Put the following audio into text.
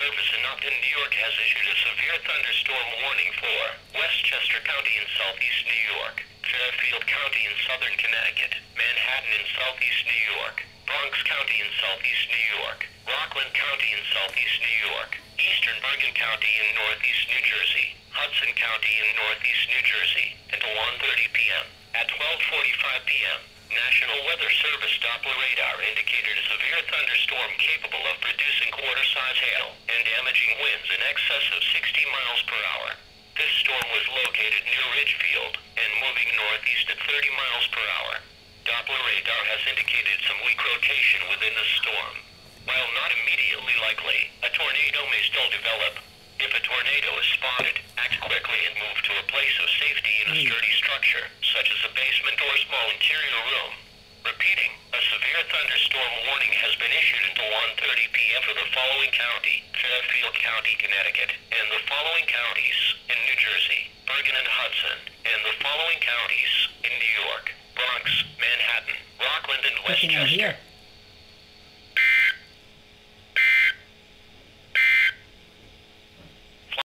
Service in Upton, New York has issued a severe thunderstorm warning for Westchester County in southeast New York, Fairfield County in southern Connecticut, Manhattan in southeast New York, Bronx County in southeast New York, Rockland County in southeast New York, eastern Bergen County in northeast New Jersey, Hudson County in northeast New Jersey, until 1:30 p.m. At 12:45 p.m., National Weather Service Doppler radar indicated a severe thunderstorm capable of producing quarter-size hail and damaging winds in excess of 60 miles per hour. This storm was located near Ridgefield and moving northeast at 30 miles per hour. Doppler radar has indicated some weak rotation within the storm. While not immediately likely, a tornado may still develop. If a tornado is spotted, act quickly and move to a place of safety in a sturdy structure, such as a basement or small interior room. Repeating, a severe thunderstorm warning has been issued until 1:30 p.m. for the following county, Fairfield County, Connecticut, and the following counties in New Jersey, Bergen and Hudson, and the following counties in New York, Bronx, Manhattan, Rockland, and Westchester.